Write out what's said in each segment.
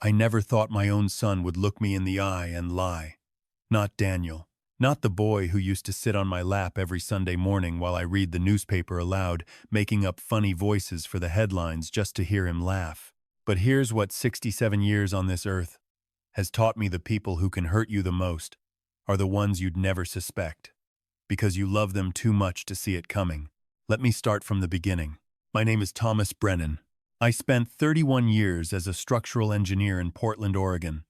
I never thought my own son would look me in the eye and lie. Not Daniel. Not the boy who used to sit on my lap every Sunday morning while I read the newspaper aloud, making up funny voices for the headlines just to hear him laugh. But here's what 67 years on this earth has taught me: the people who can hurt you the most are the ones you'd never suspect, because you love them too much to see it coming. Let me start from the beginning. My name is Thomas Brennan. I spent 31 years as a structural engineer in Portland, Oregon.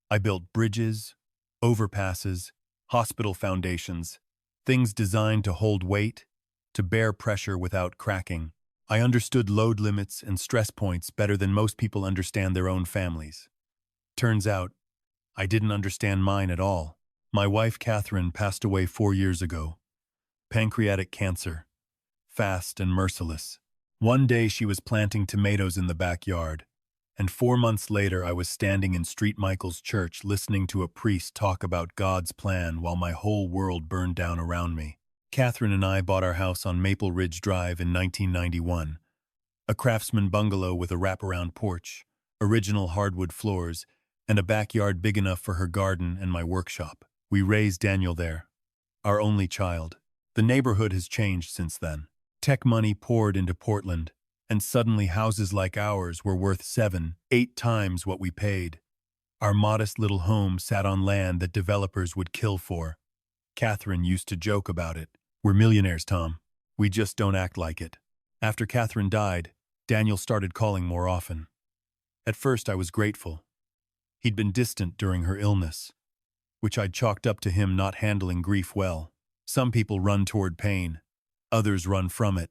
I built bridges, overpasses, hospital foundations, things designed to hold weight, to bear pressure without cracking. I understood load limits and stress points better than most people understand their own families. Turns out, I didn't understand mine at all. My wife, Catherine, passed away 4 years ago. Pancreatic cancer. Fast and merciless. One day she was planting tomatoes in the backyard, and 4 months later I was standing in St. Michael's Church listening to a priest talk about God's plan while my whole world burned down around me. Catherine and I bought our house on Maple Ridge Drive in 1991, a craftsman bungalow with a wraparound porch, original hardwood floors, and a backyard big enough for her garden and my workshop. We raised Daniel there, our only child. The neighborhood has changed since then. Tech money poured into Portland, and suddenly houses like ours were worth 7, 8 times what we paid. Our modest little home sat on land that developers would kill for. Catherine used to joke about it. We're millionaires, Tom. We just don't act like it. After Catherine died, Daniel started calling more often. At first I was grateful. He'd been distant during her illness, which I'd chalked up to him not handling grief well. Some people run toward pain. Others run from it.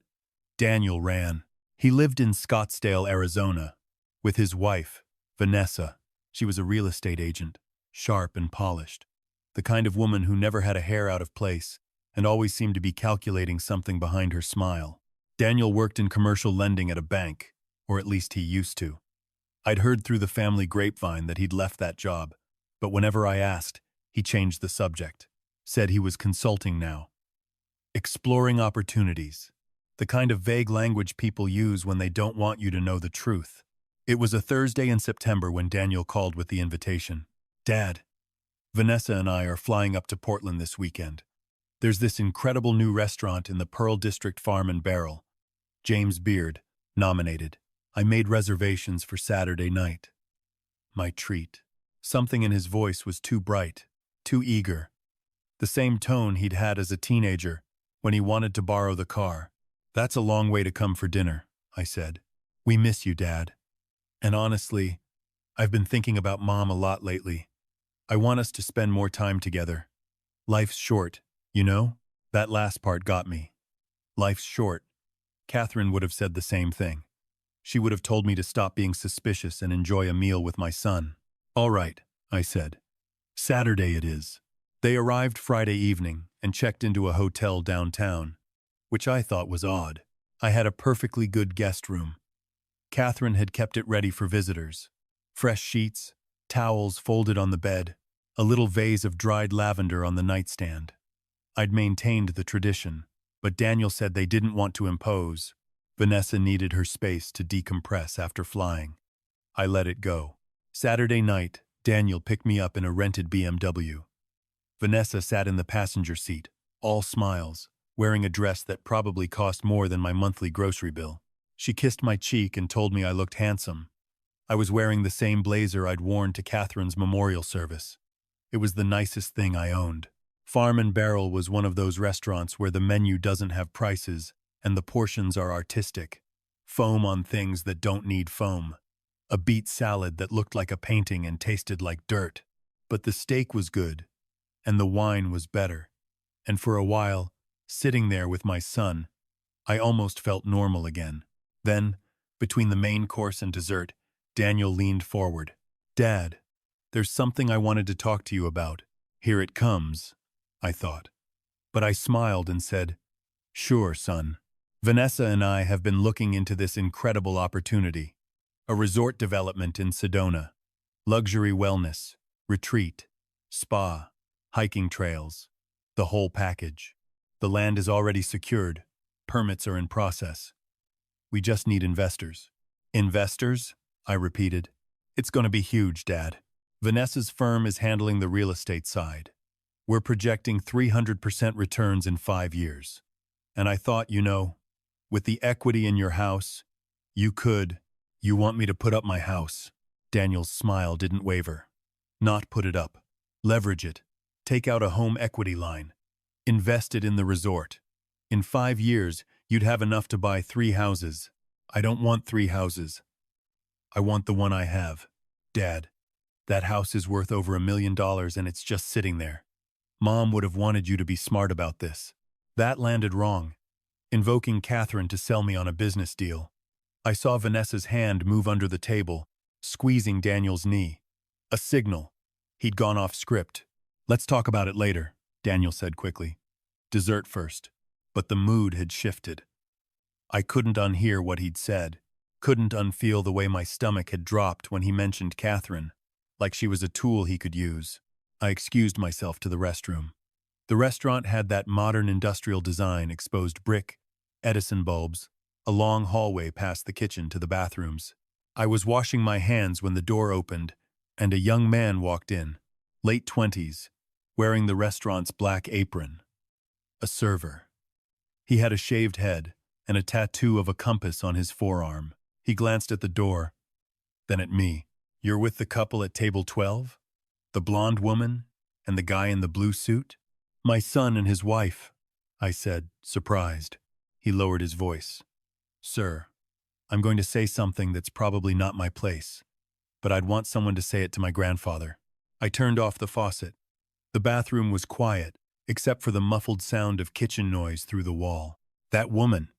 Daniel ran. He lived in Scottsdale, Arizona, with his wife, Vanessa. She was a real estate agent, sharp and polished, the kind of woman who never had a hair out of place and always seemed to be calculating something behind her smile. Daniel worked in commercial lending at a bank, or at least he used to. I'd heard through the family grapevine that he'd left that job, but whenever I asked, he changed the subject, said he was consulting now. Exploring opportunities. The kind of vague language people use when they don't want you to know the truth. It was a Thursday in September when Daniel called with the invitation. Dad, Vanessa and I are flying up to Portland this weekend. There's this incredible new restaurant in the Pearl District Farm and Barrel. James Beard, nominated. I made reservations for Saturday night. My treat. Something in his voice was too bright, too eager. The same tone he'd had as a teenager when he wanted to borrow the car. That's a long way to come for dinner, I said. We miss you, Dad. And honestly, I've been thinking about Mom a lot lately. I want us to spend more time together. Life's short, you know? That last part got me. Life's short. Catherine would have said the same thing. She would have told me to stop being suspicious and enjoy a meal with my son. All right, I said. Saturday it is. They arrived Friday evening and checked into a hotel downtown, which I thought was odd. I had a perfectly good guest room. Catherine had kept it ready for visitors. Fresh sheets, towels folded on the bed, a little vase of dried lavender on the nightstand. I'd maintained the tradition, but Daniel said they didn't want to impose. Vanessa needed her space to decompress after flying. I let it go. Saturday night, Daniel picked me up in a rented BMW. Vanessa sat in the passenger seat, all smiles, wearing a dress that probably cost more than my monthly grocery bill. She kissed my cheek and told me I looked handsome. I was wearing the same blazer I'd worn to Catherine's memorial service. It was the nicest thing I owned. Farm and Barrel was one of those restaurants where the menu doesn't have prices and the portions are artistic. Foam on things that don't need foam. A beet salad that looked like a painting and tasted like dirt. But the steak was good, and the wine was better. And for a while, sitting there with my son, I almost felt normal again. Then, between the main course and dessert, Daniel leaned forward. Dad, there's something I wanted to talk to you about. Here it comes, I thought. But I smiled and said, Sure, son. Vanessa and I have been looking into this incredible opportunity. A resort development in Sedona. Luxury wellness, retreat, spa, hiking trails, the whole package. The land is already secured. Permits are in process. We just need investors. Investors? I repeated. It's going to be huge, Dad. Vanessa's firm is handling the real estate side. We're projecting 300% returns in 5 years. And I thought, with the equity in your house, you want me to put up my house. Daniel's smile didn't waver. Not put it up. Leverage it. Take out a home equity line. Invest it in the resort. In 5 years, you'd have enough to buy 3 houses. I don't want 3 houses. I want the one I have. Dad, that house is worth over $1 million and it's just sitting there. Mom would have wanted you to be smart about this. That landed wrong. Invoking Catherine to sell me on a business deal. I saw Vanessa's hand move under the table, squeezing Daniel's knee. A signal. He'd gone off script. Let's talk about it later, Daniel said quickly. Dessert first. But the mood had shifted. I couldn't unhear what he'd said, couldn't unfeel the way my stomach had dropped when he mentioned Catherine, like she was a tool he could use. I excused myself to the restroom. The restaurant had that modern industrial design, exposed brick, Edison bulbs, a long hallway past the kitchen to the bathrooms. I was washing my hands when the door opened, and a young man walked in, late 20s, wearing the restaurant's black apron. A server. He had a shaved head and a tattoo of a compass on his forearm. He glanced at the door, then at me. You're with the couple at table 12? The blonde woman and the guy in the blue suit? My son and his wife, I said, surprised. He lowered his voice. Sir, I'm going to say something that's probably not my place, but I'd want someone to say it to my grandfather. I turned off the faucet. The bathroom was quiet, except for the muffled sound of kitchen noise through the wall. That woman,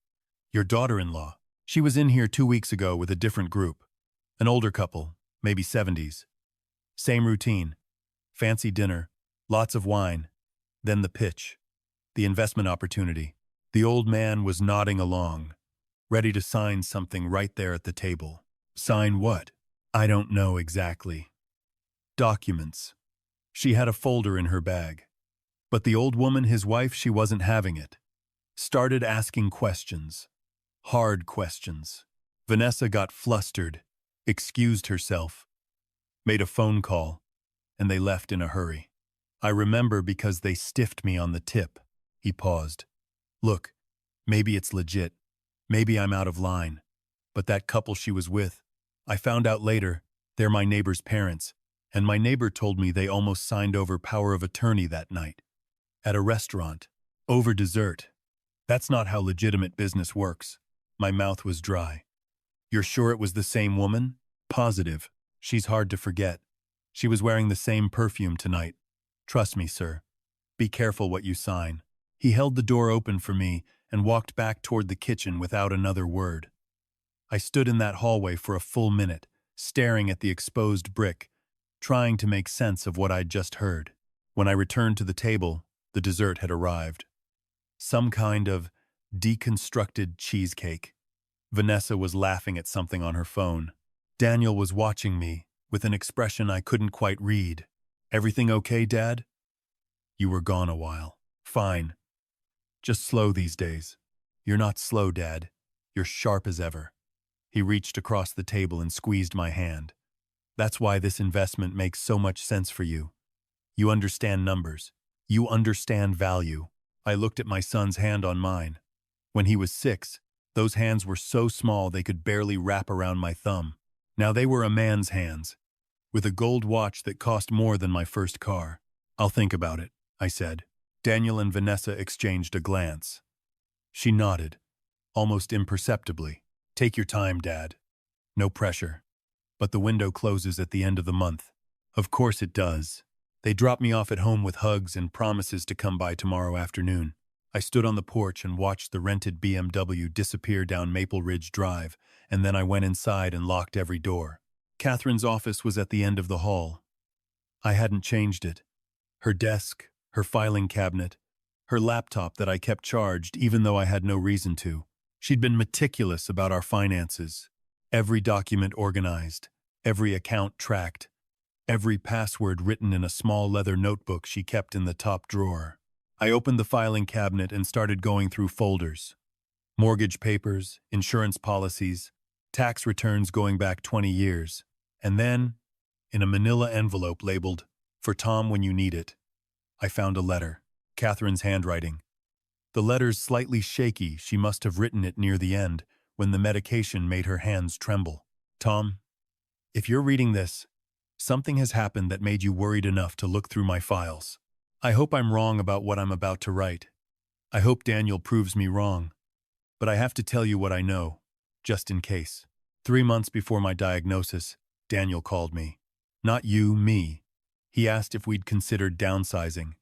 your daughter-in-law, she was in here 2 weeks ago with a different group. An older couple, maybe 70s. Same routine. Fancy dinner, lots of wine, then the pitch, the investment opportunity. The old man was nodding along, ready to sign something right there at the table. Sign what? I don't know exactly. Documents. She had a folder in her bag. But the old woman, his wife, she wasn't having it. Started asking questions. Hard questions. Vanessa got flustered, excused herself, made a phone call, and they left in a hurry. I remember because they stiffed me on the tip. He paused. Look, maybe it's legit. Maybe I'm out of line. But that couple she was with, I found out later, they're my neighbor's parents, and my neighbor told me they almost signed over power of attorney that night. At a restaurant. Over dessert. That's not how legitimate business works. My mouth was dry. You're sure it was the same woman? Positive. She's hard to forget. She was wearing the same perfume tonight. Trust me, sir. Be careful what you sign. He held the door open for me and walked back toward the kitchen without another word. I stood in that hallway for a full minute, staring at the exposed brick, trying to make sense of what I'd just heard. When I returned to the table, the dessert had arrived. Some kind of deconstructed cheesecake. Vanessa was laughing at something on her phone. Daniel was watching me with an expression I couldn't quite read. Everything okay, Dad? You were gone a while. Fine. Just slow these days. You're not slow, Dad. You're sharp as ever. He reached across the table and squeezed my hand. That's why this investment makes so much sense for you. You understand numbers. You understand value. I looked at my son's hand on mine. When he was 6, those hands were so small they could barely wrap around my thumb. Now they were a man's hands, with a gold watch that cost more than my first car. I'll think about it, I said. Daniel and Vanessa exchanged a glance. She nodded, almost imperceptibly. Take your time, Dad. No pressure. But the window closes at the end of the month. Of course it does. They dropped me off at home with hugs and promises to come by tomorrow afternoon. I stood on the porch and watched the rented BMW disappear down Maple Ridge Drive, and then I went inside and locked every door. Catherine's office was at the end of the hall. I hadn't changed it. Her desk, her filing cabinet, her laptop that I kept charged even though I had no reason to. She'd been meticulous about our finances. Every document organized, every account tracked, every password written in a small leather notebook she kept in the top drawer. I opened the filing cabinet and started going through folders. Mortgage papers, insurance policies, tax returns going back 20 years, And then, in a manila envelope labeled, "For Tom when you need it," I found a letter, Catherine's handwriting. The letter's slightly shaky, she must have written it near the end, when the medication made her hands tremble. "Tom, if you're reading this, something has happened that made you worried enough to look through my files. I hope I'm wrong about what I'm about to write. I hope Daniel proves me wrong. But I have to tell you what I know, just in case. 3 months before my diagnosis, Daniel called me. Not you, me. He asked if we'd considered downsizing.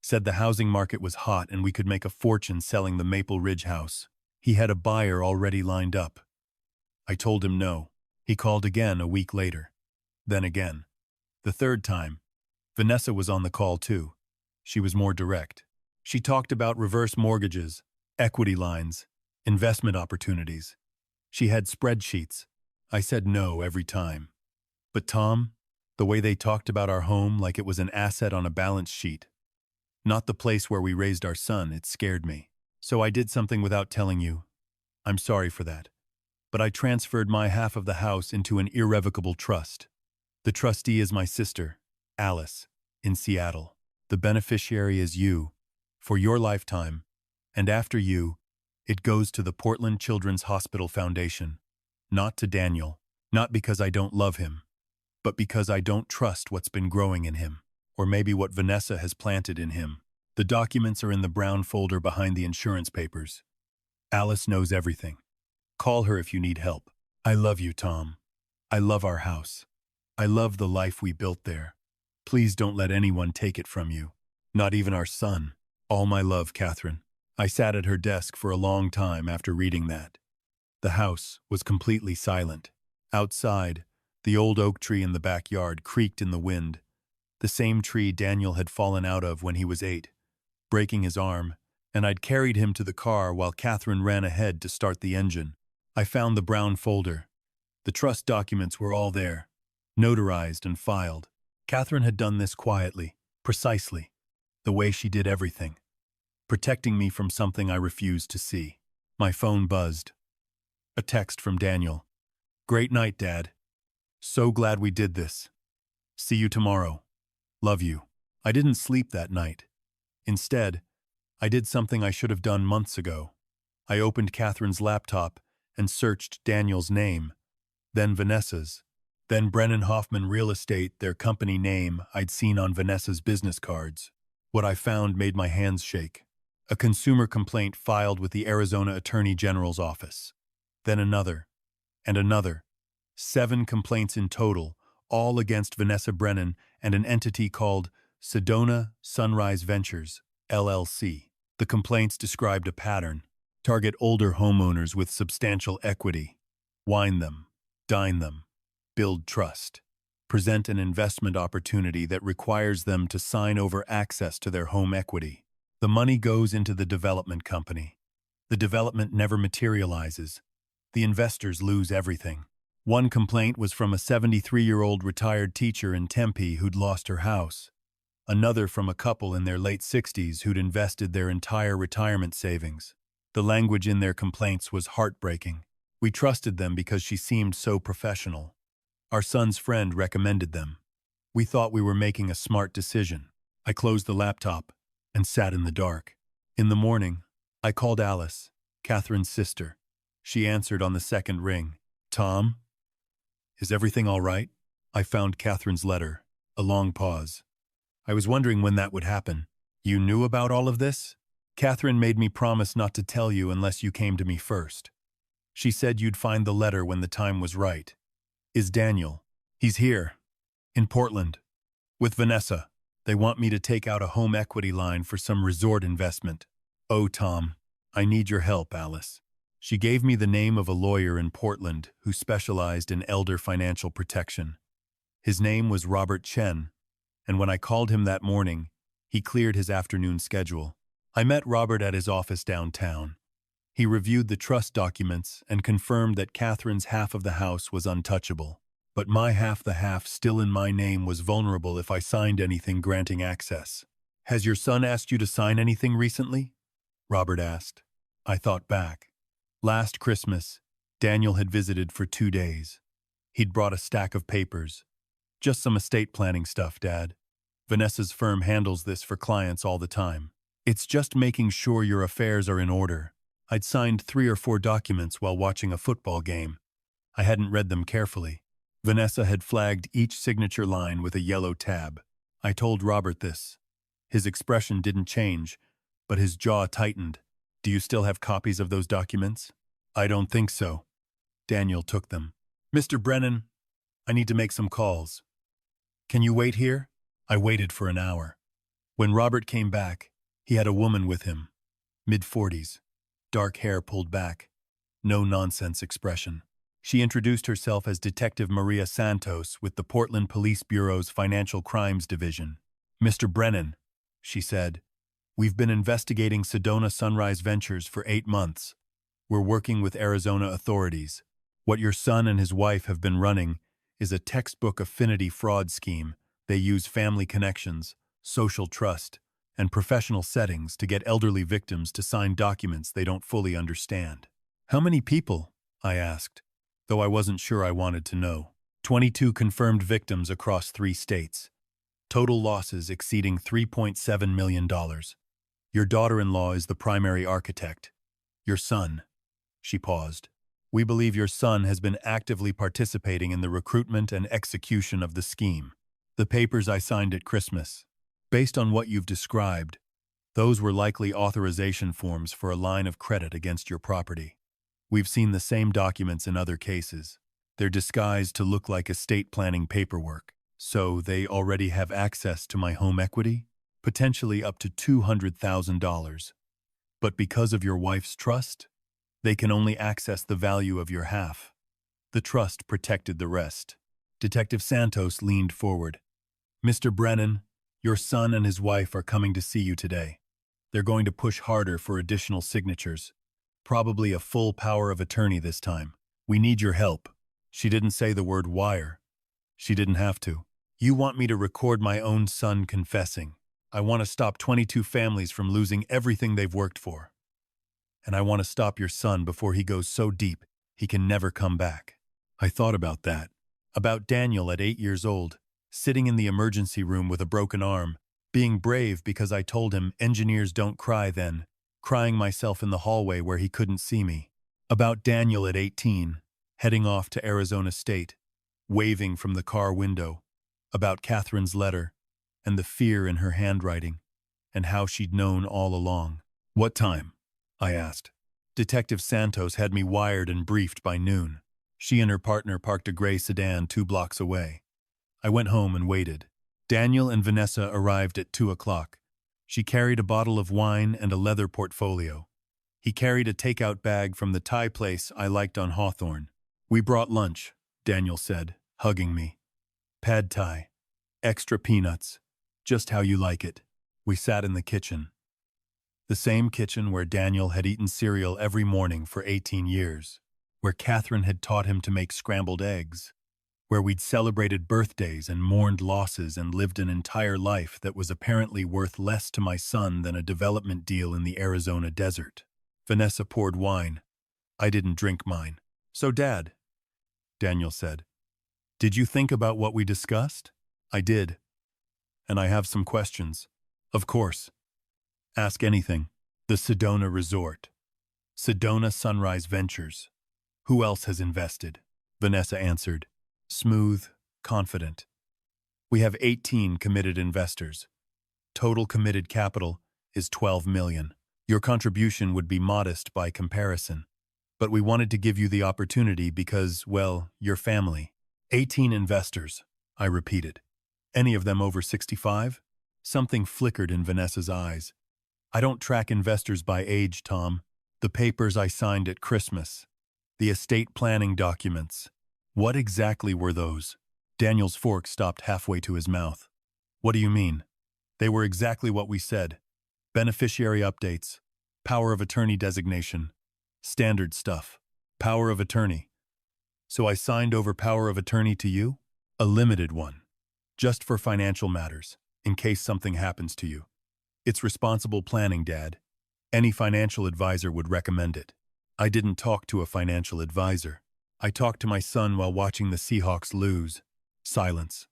Said the housing market was hot and we could make a fortune selling the Maple Ridge house. He had a buyer already lined up. I told him no. He called again a week later. Then again. The third time, Vanessa was on the call too. She was more direct. She talked about reverse mortgages, equity lines, investment opportunities. She had spreadsheets. I said no every time. But Tom, the way they talked about our home like it was an asset on a balance sheet. Not the place where we raised our son, it scared me. So I did something without telling you. I'm sorry for that. But I transferred my half of the house into an irrevocable trust. The trustee is my sister, Alice, in Seattle. The beneficiary is you, for your lifetime, and after you, it goes to the Portland Children's Hospital Foundation. Not to Daniel, not because I don't love him, but because I don't trust what's been growing in him, or maybe what Vanessa has planted in him. The documents are in the brown folder behind the insurance papers. Alice knows everything. Call her if you need help. I love you, Tom. I love our house. I love the life we built there. Please don't let anyone take it from you. Not even our son. All my love, Catherine. I sat at her desk for a long time after reading that. The house was completely silent. Outside, the old oak tree in the backyard creaked in the wind. The same tree Daniel had fallen out of when he was 8, breaking his arm, and I'd carried him to the car while Catherine ran ahead to start the engine. I found the brown folder. The trust documents were all there, notarized and filed. Catherine had done this quietly, precisely, the way she did everything, protecting me from something I refused to see. My phone buzzed. A text from Daniel. "Great night, Dad. So glad we did this. See you tomorrow. Love you." I didn't sleep that night. Instead, I did something I should have done months ago. I opened Catherine's laptop and searched Daniel's name, then Vanessa's, then Brennan Hoffman Real Estate, their company name I'd seen on Vanessa's business cards. What I found made my hands shake. A consumer complaint filed with the Arizona Attorney General's office. Then another, and another. 7 complaints in total, all against Vanessa Brennan and an entity called Sedona Sunrise Ventures, LLC. The complaints described a pattern. Target older homeowners with substantial equity. Wine them, dine them, build trust. Present an investment opportunity that requires them to sign over access to their home equity. The money goes into the development company. The development never materializes. The investors lose everything. One complaint was from a 73-year-old retired teacher in Tempe who'd lost her house. Another from a couple in their late 60s who'd invested their entire retirement savings. The language in their complaints was heartbreaking. We trusted them because she seemed so professional. Our son's friend recommended them. We thought we were making a smart decision. I closed the laptop and sat in the dark. In the morning, I called Alice, Catherine's sister. She answered on the second ring. "Tom? Is everything all right?" I found Catherine's letter. A long pause. "I was wondering when that would happen. You knew about all of this?" "Catherine made me promise not to tell you unless you came to me first. She said you'd find the letter when the time was right." "Is Daniel?" "He's here. In Portland. With Vanessa. They want me to take out a home equity line for some resort investment." "Oh, Tom, I need your help, Alice." She gave me the name of a lawyer in Portland who specialized in elder financial protection. His name was Robert Chen, and when I called him that morning, he cleared his afternoon schedule. I met Robert at his office downtown. He reviewed the trust documents and confirmed that Catherine's half of the house was untouchable. But my half, the half still in my name, was vulnerable if I signed anything granting access. "Has your son asked you to sign anything recently?" Robert asked. I thought back. Last Christmas, Daniel had visited for 2 days. He'd brought a stack of papers. Just some estate planning stuff, Dad. Vanessa's firm handles this for clients all the time. It's just making sure your affairs are in order. I'd signed 3 or 4 documents while watching a football game. I hadn't read them carefully. Vanessa had flagged each signature line with a yellow tab. I told Robert this. His expression didn't change, but his jaw tightened. Do you still have copies of those documents? I don't think so. Daniel took them. Mr. Brennan, I need to make some calls. Can you wait here? I waited for an hour. When Robert came back, he had a woman with him. Mid-40s. Dark hair pulled back. No-nonsense expression. She introduced herself as Detective Maria Santos with the Portland Police Bureau's Financial Crimes Division. Mr. Brennan, she said, we've been investigating Sedona Sunrise Ventures for 8 months. We're working with Arizona authorities. What your son and his wife have been running is a textbook affinity fraud scheme. They use family connections, social trust, and professional settings to get elderly victims to sign documents they don't fully understand. How many people? I asked, though I wasn't sure I wanted to know. 22 confirmed victims across 3 states. Total losses exceeding $3.7 million. Your daughter-in-law is the primary architect. Your son. She paused. We believe your son has been actively participating in the recruitment and execution of the scheme. The papers I signed at Christmas. Based on what you've described, those were likely authorization forms for a line of credit against your property. We've seen the same documents in other cases. They're disguised to look like estate planning paperwork. So they already have access to my home equity? Potentially up to $200,000. But because of your wife's trust, they can only access the value of your half. The trust protected the rest. Detective Santos leaned forward. Mr. Brennan, your son and his wife are coming to see you today. They're going to push harder for additional signatures. Probably a full power of attorney this time. We need your help. She didn't say the word wire. She didn't have to. You want me to record my own son confessing. I want to stop 22 families from losing everything they've worked for. And I want to stop your son before he goes so deep he can never come back. I thought about that. About Daniel at 8 years old, sitting in the emergency room with a broken arm, being brave because I told him engineers don't cry then, crying myself in the hallway where he couldn't see me. About Daniel at 18, heading off to Arizona State, waving from the car window. About Catherine's letter, and the fear in her handwriting, and how she'd known all along. What time? I asked. Detective Santos had me wired and briefed by noon. She and her partner parked a gray sedan 2 blocks away. I went home and waited. Daniel and Vanessa arrived at 2 o'clock. She carried a bottle of wine and a leather portfolio. He carried a takeout bag from the Thai place I liked on Hawthorne. We brought lunch, Daniel said, hugging me. Pad Thai. Extra peanuts. Just how you like it. We sat in the kitchen. The same kitchen where Daniel had eaten cereal every morning for 18 years. Where Catherine had taught him to make scrambled eggs. Where we'd celebrated birthdays and mourned losses and lived an entire life that was apparently worth less to my son than a development deal in the Arizona desert. Vanessa poured wine. I didn't drink mine. So, Dad, Daniel said, did you think about what we discussed? I did. And I have some questions. Of course. Ask anything. The Sedona Resort. Sedona Sunrise Ventures. Who else has invested? Vanessa answered. Smooth, confident. We have 18 committed investors. Total committed capital is $12 million. Your contribution would be modest by comparison. But we wanted to give you the opportunity because, well, your family. 18 investors, I repeated. Any of them over 65? Something flickered in Vanessa's eyes. I don't track investors by age, Tom. The papers I signed at Christmas. The estate planning documents. What exactly were those? Daniel's fork stopped halfway to his mouth. What do you mean? They were exactly what we said. Beneficiary updates. Power of attorney designation. Standard stuff. Power of attorney. So I signed over power of attorney to you? A limited one. Just for financial matters, in case something happens to you. It's responsible planning, Dad. Any financial advisor would recommend it. I didn't talk to a financial advisor. I talked to my son while watching the Seahawks lose. Silence.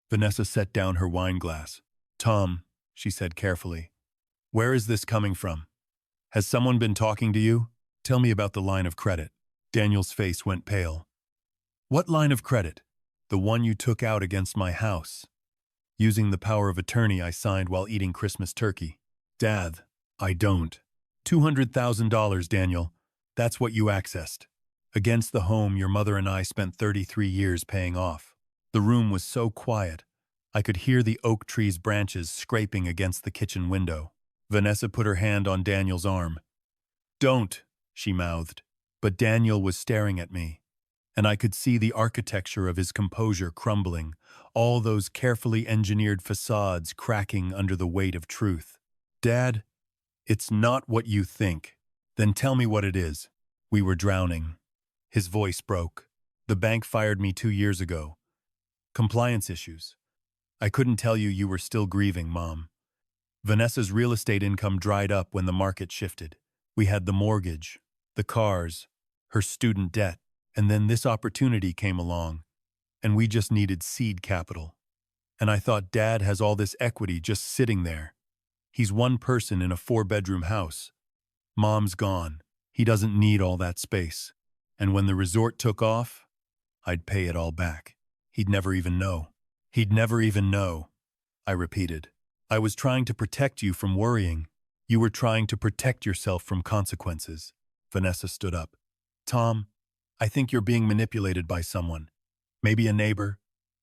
Vanessa set down her wine glass. Tom, she said carefully, where is this coming from? Has someone been talking to you? Tell me about the line of credit. Daniel's face went pale. What line of credit? The one you took out against my house. Using the power of attorney I signed while eating Christmas turkey. Dad, I don't. $200,000, Daniel. That's what you accessed. Against the home your mother and I spent 33 years paying off. The room was so quiet, I could hear the oak tree's branches scraping against the kitchen window. Vanessa put her hand on Daniel's arm. Don't, she mouthed. But Daniel was staring at me, and I could see the architecture of his composure crumbling, all those carefully engineered facades cracking under the weight of truth. Dad, it's not what you think. Then tell me what it is. We were drowning. His voice broke. The bank fired me 2 years ago. Compliance issues. I couldn't tell you you were still grieving, Mom. Vanessa's real estate income dried up when the market shifted. We had the mortgage, the cars, her student debt, and then this opportunity came along, and we just needed seed capital. And I thought Dad has all this equity just sitting there. He's one person in a 4-bedroom house. Mom's gone. He doesn't need all that space. And when the resort took off, I'd pay it all back. He'd never even know. He'd never even know, I repeated. I was trying to protect you from worrying. You were trying to protect yourself from consequences. Vanessa stood up. Tom, I think you're being manipulated by someone. Maybe a neighbor,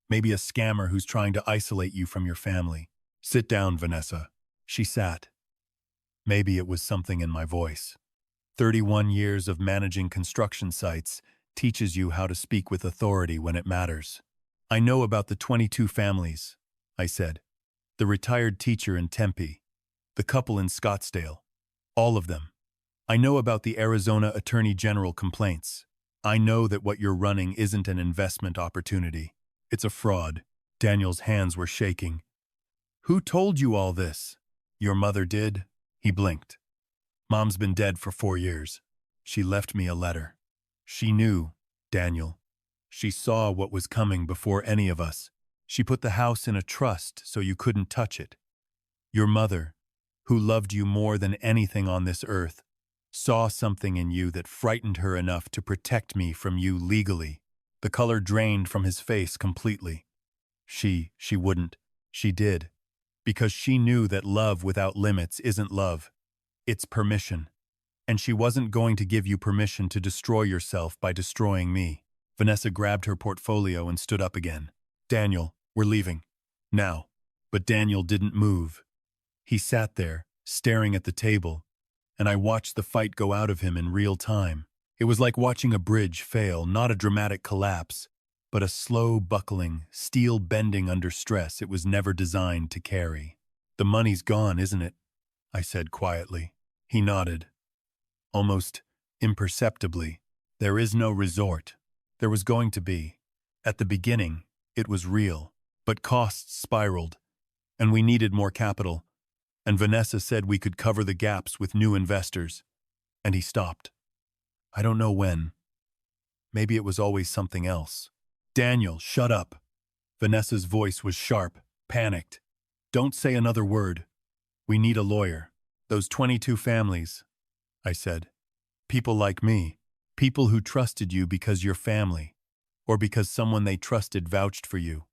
maybe a scammer who's trying to isolate you from your family. Sit down, Vanessa. She sat. Maybe it was something in my voice. 31 years of managing construction sites teaches you how to speak with authority when it matters. I know about the 22 families, I said. The retired teacher in Tempe, the couple in Scottsdale, all of them. I know about the Arizona Attorney General complaints. I know that what you're running isn't an investment opportunity. It's a fraud. Daniel's hands were shaking. Who told you all this? Your mother did? He blinked. Mom's been dead for 4 years. She left me a letter. She knew, Daniel. She saw what was coming before any of us. She put the house in a trust so you couldn't touch it. Your mother, who loved you more than anything on this earth, saw something in you that frightened her enough to protect me from you legally. The color drained from his face completely. She wouldn't. She did. Because she knew that love without limits isn't love. It's permission. And she wasn't going to give you permission to destroy yourself by destroying me. Vanessa grabbed her portfolio and stood up again. Daniel, we're leaving. Now. But Daniel didn't move. He sat there, staring at the table, and I watched the fight go out of him in real time. It was like watching a bridge fail, not a dramatic collapse, but a slow buckling, steel bending under stress it was never designed to carry. The money's gone, isn't it? I said quietly. He nodded. Almost imperceptibly. There is no resort. There was going to be. At the beginning, it was real, but costs spiraled, and we needed more capital. And Vanessa said we could cover the gaps with new investors. And he stopped. I don't know when. Maybe it was always something else. Daniel, shut up. Vanessa's voice was sharp, panicked. Don't say another word. We need a lawyer. Those 22 families, I said. People like me. People who trusted you because you're family, or because someone they trusted vouched for you.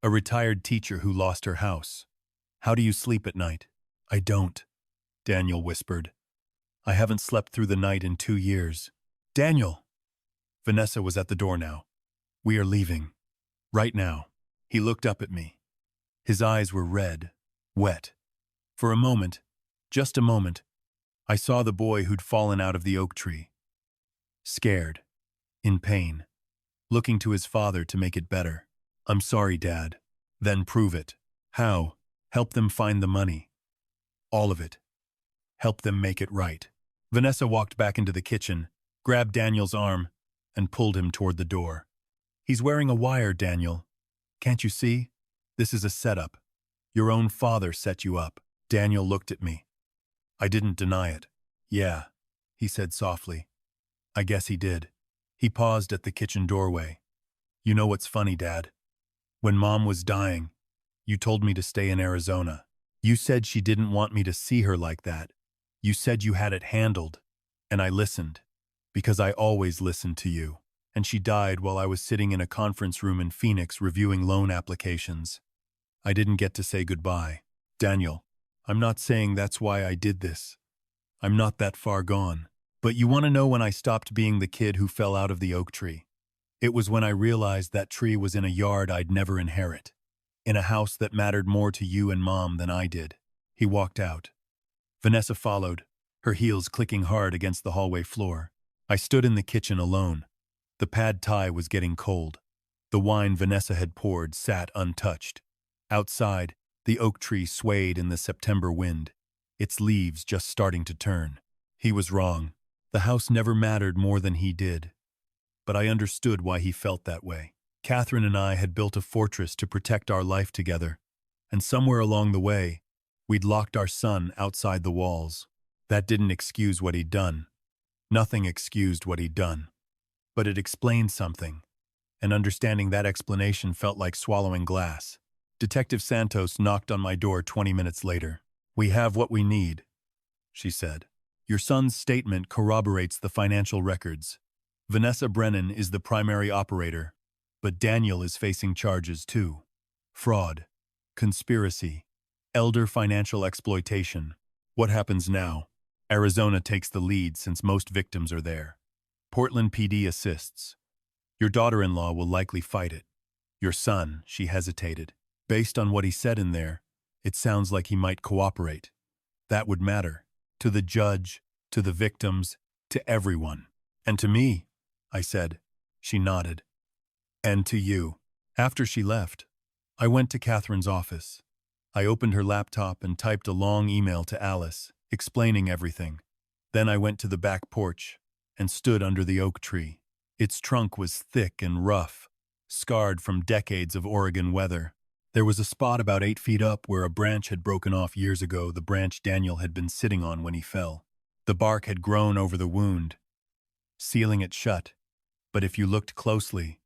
A retired teacher who lost her house. How do you sleep at night? I don't, Daniel whispered. I haven't slept through the night in 2 years. Daniel! Vanessa was at the door now. We are leaving. Right now. He looked up at me. His eyes were red, wet. For a moment, just a moment, I saw the boy who'd fallen out of the oak tree. Scared, in pain, looking to his father to make it better. I'm sorry, Dad. Then prove it. How? Help them find the money. All of it. Help them make it right. Vanessa walked back into the kitchen, grabbed Daniel's arm, and pulled him toward the door. He's wearing a wire, Daniel. Can't you see? This is a setup. Your own father set you up. Daniel looked at me. I didn't deny it. Yeah, he said softly. I guess he did. He paused at the kitchen doorway. You know what's funny, Dad? When Mom was dying, you told me to stay in Arizona. You said she didn't want me to see her like that. You said you had it handled. And I listened. Because I always listened to you. And she died while I was sitting in a conference room in Phoenix reviewing loan applications. I didn't get to say goodbye. Daniel, I'm not saying that's why I did this. I'm not that far gone. But you want to know when I stopped being the kid who fell out of the oak tree? It was when I realized that tree was in a yard I'd never inherit. In a house that mattered more to you and Mom than I did. He walked out. Vanessa followed, her heels clicking hard against the hallway floor. I stood in the kitchen alone. The pad thai was getting cold. The wine Vanessa had poured sat untouched. Outside, the oak tree swayed in the September wind, its leaves just starting to turn. He was wrong. The house never mattered more than he did. But I understood why he felt that way. Catherine and I had built a fortress to protect our life together, and somewhere along the way, we'd locked our son outside the walls. That didn't excuse what he'd done. Nothing excused what he'd done. But it explained something, and understanding that explanation felt like swallowing glass. Detective Santos knocked on my door 20 minutes later. We have what we need, she said. Your son's statement corroborates the financial records. Vanessa Brennan is the primary operator, but Daniel is facing charges too. Fraud, conspiracy, elder financial exploitation. What happens now? Arizona takes the lead since most victims are there. Portland PD assists. Your daughter-in-law will likely fight it. Your son, she hesitated. Based on what he said in there, it sounds like he might cooperate. That would matter. To the judge, to the victims, to everyone. And to me, I said. She nodded. And to you. After she left, I went to Catherine's office. I opened her laptop and typed a long email to Alice, explaining everything. Then I went to the back porch and stood under the oak tree. Its trunk was thick and rough, scarred from decades of Oregon weather. There was a spot about 8 feet up where a branch had broken off years ago, the branch Daniel had been sitting on when he fell. The bark had grown over the wound, sealing it shut, but if you looked closely,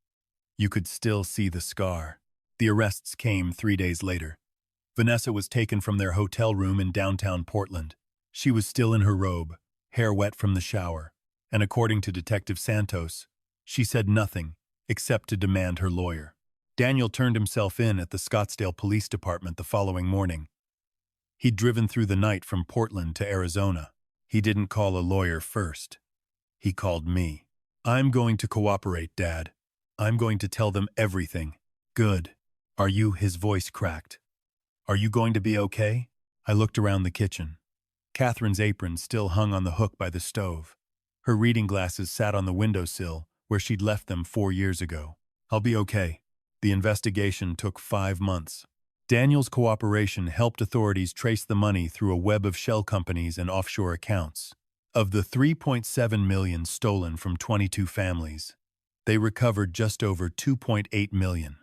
you could still see the scar. The arrests came 3 days later. Vanessa was taken from their hotel room in downtown Portland. She was still in her robe, hair wet from the shower, and according to Detective Santos, she said nothing except to demand her lawyer. Daniel turned himself in at the Scottsdale Police Department the following morning. He'd driven through the night from Portland to Arizona. He didn't call a lawyer first. He called me. I'm going to cooperate, Dad. I'm going to tell them everything. Good. Are you? His voice cracked. Are you going to be okay? I looked around the kitchen. Catherine's apron still hung on the hook by the stove. Her reading glasses sat on the windowsill where she'd left them 4 years ago. I'll be okay. The investigation took 5 months. Daniel's cooperation helped authorities trace the money through a web of shell companies and offshore accounts. Of the $3.7 million stolen from 22 families, they recovered just over $2.8 million.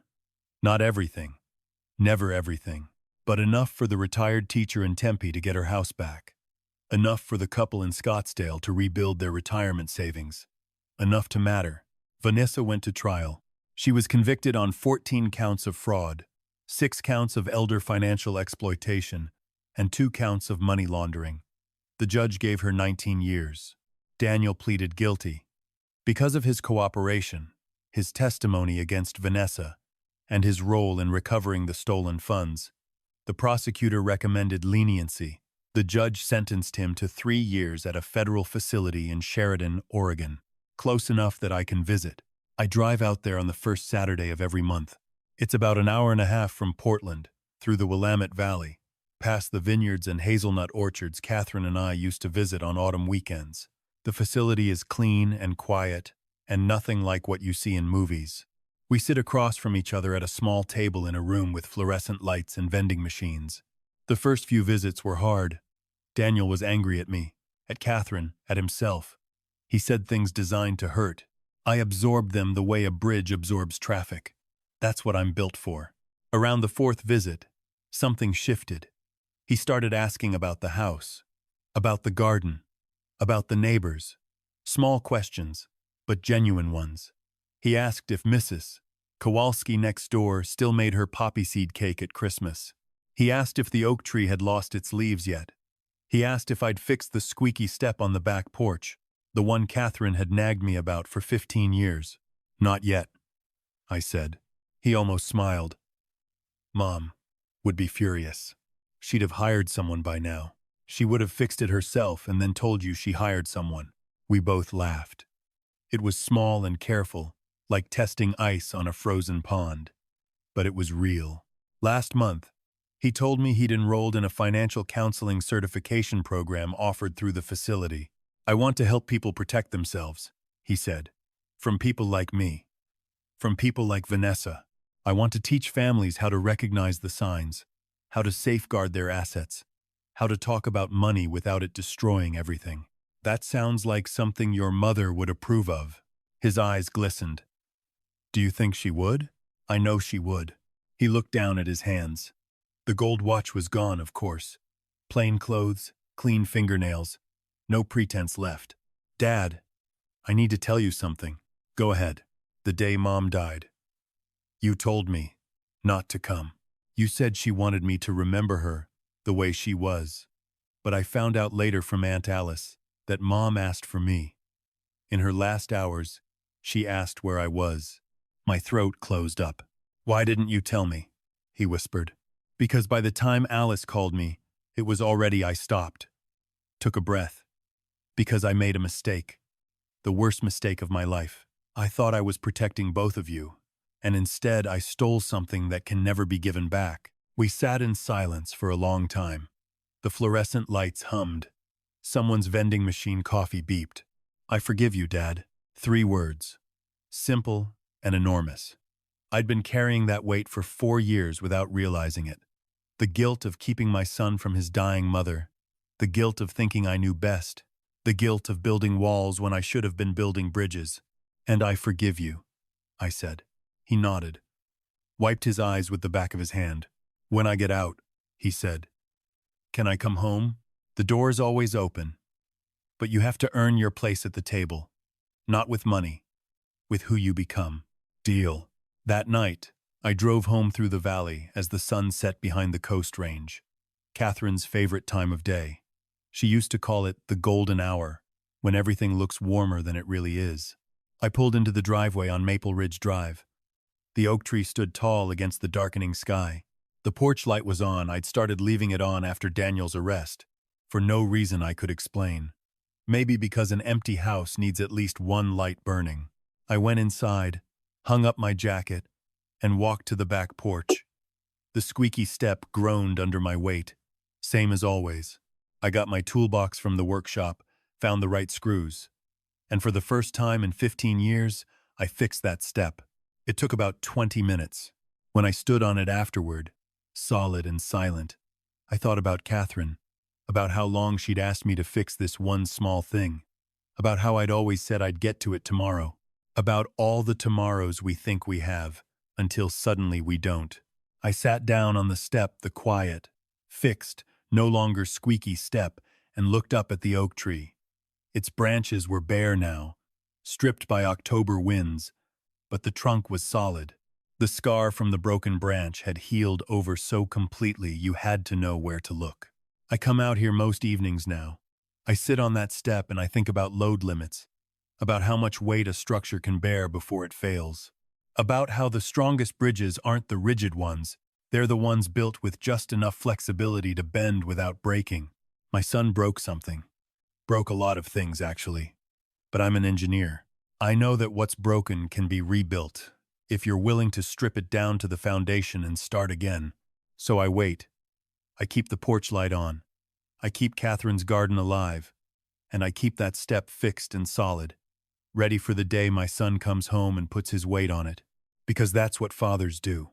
Not everything, never everything, but enough for the retired teacher in Tempe to get her house back. Enough for the couple in Scottsdale to rebuild their retirement savings. Enough to matter. Vanessa went to trial. She was convicted on 14 counts of fraud, 6 counts of elder financial exploitation, and 2 counts of money laundering. The judge gave her 19 years. Daniel pleaded guilty. Because of his cooperation, his testimony against Vanessa, and his role in recovering the stolen funds, the prosecutor recommended leniency. The judge sentenced him to 3 years at a federal facility in Sheridan, Oregon, close enough that I can visit. I drive out there on the first Saturday of every month. It's about an hour and a half from Portland, through the Willamette Valley, past the vineyards and hazelnut orchards Catherine and I used to visit on autumn weekends. The facility is clean and quiet, and nothing like what you see in movies. We sit across from each other at a small table in a room with fluorescent lights and vending machines. The first few visits were hard. Daniel was angry at me, at Catherine, at himself. He said things designed to hurt. I absorbed them the way a bridge absorbs traffic. That's what I'm built for. Around the 4th visit, something shifted. He started asking about the house, about the garden, about the neighbors. Small questions, but genuine ones. He asked if Mrs. Kowalski next door still made her poppy seed cake at Christmas. He asked if the oak tree had lost its leaves yet. He asked if I'd fixed the squeaky step on the back porch, the one Catherine had nagged me about for 15 years. Not yet, I said. He almost smiled. Mom would be furious. She'd have hired someone by now. She would have fixed it herself and then told you she hired someone. We both laughed. It was small and careful, like testing ice on a frozen pond. But it was real. Last month, he told me he'd enrolled in a financial counseling certification program offered through the facility. I want to help people protect themselves, he said. From people like me. From people like Vanessa. I want to teach families how to recognize the signs, how to safeguard their assets, how to talk about money without it destroying everything. That sounds like something your mother would approve of. His eyes glistened. Do you think she would? I know she would. He looked down at his hands. The gold watch was gone, of course. Plain clothes, clean fingernails, no pretense left. Dad, I need to tell you something. Go ahead. The day Mom died. You told me not to come. You said she wanted me to remember her the way she was. But I found out later from Aunt Alice that Mom asked for me. In her last hours, she asked where I was. My throat closed up. Why didn't you tell me? He whispered. Because by the time Alice called me, it was already I stopped. Took a breath. Because I made a mistake. The worst mistake of my life. I thought I was protecting both of you, and instead I stole something that can never be given back. We sat in silence for a long time. The fluorescent lights hummed. Someone's vending machine coffee beeped. I forgive you, Dad. 3 words. Simple and enormous. I'd been carrying that weight for 4 years without realizing it. The guilt of keeping my son from his dying mother. The guilt of thinking I knew best. The guilt of building walls when I should have been building bridges. And I forgive you, I said. He nodded. Wiped his eyes with the back of his hand. When I get out, he said. Can I come home? The door's always open. But you have to earn your place at the table. Not with money. With who you become. Deal. That night, I drove home through the valley as the sun set behind the coast range. Catherine's favorite time of day. She used to call it the golden hour, when everything looks warmer than it really is. I pulled into the driveway on Maple Ridge Drive. The oak tree stood tall against the darkening sky. The porch light was on. I'd started leaving it on after Daniel's arrest, for no reason I could explain. Maybe because an empty house needs at least one light burning. I went inside, hung up my jacket, and walked to the back porch. The squeaky step groaned under my weight. Same as always. I got my toolbox from the workshop, found the right screws. And for the first time in 15 years, I fixed that step. It took about 20 minutes. When I stood on it afterward, solid and silent, I thought about Catherine, about how long she'd asked me to fix this one small thing, about how I'd always said I'd get to it tomorrow, about all the tomorrows we think we have, until suddenly we don't. I sat down on the step, the quiet, fixed, no longer squeaky step, and looked up at the oak tree. Its branches were bare now, stripped by October winds, but the trunk was solid. The scar from the broken branch had healed over so completely you had to know where to look. I come out here most evenings now. I sit on that step and I think about load limits, about how much weight a structure can bear before it fails, about how the strongest bridges aren't the rigid ones, they're the ones built with just enough flexibility to bend without breaking. My son broke something. Broke a lot of things, actually. But I'm an engineer. I know that what's broken can be rebuilt, if you're willing to strip it down to the foundation and start again. So I wait. I keep the porch light on. I keep Catherine's garden alive. And I keep that step fixed and solid, ready for the day my son comes home and puts his weight on it. Because that's what fathers do.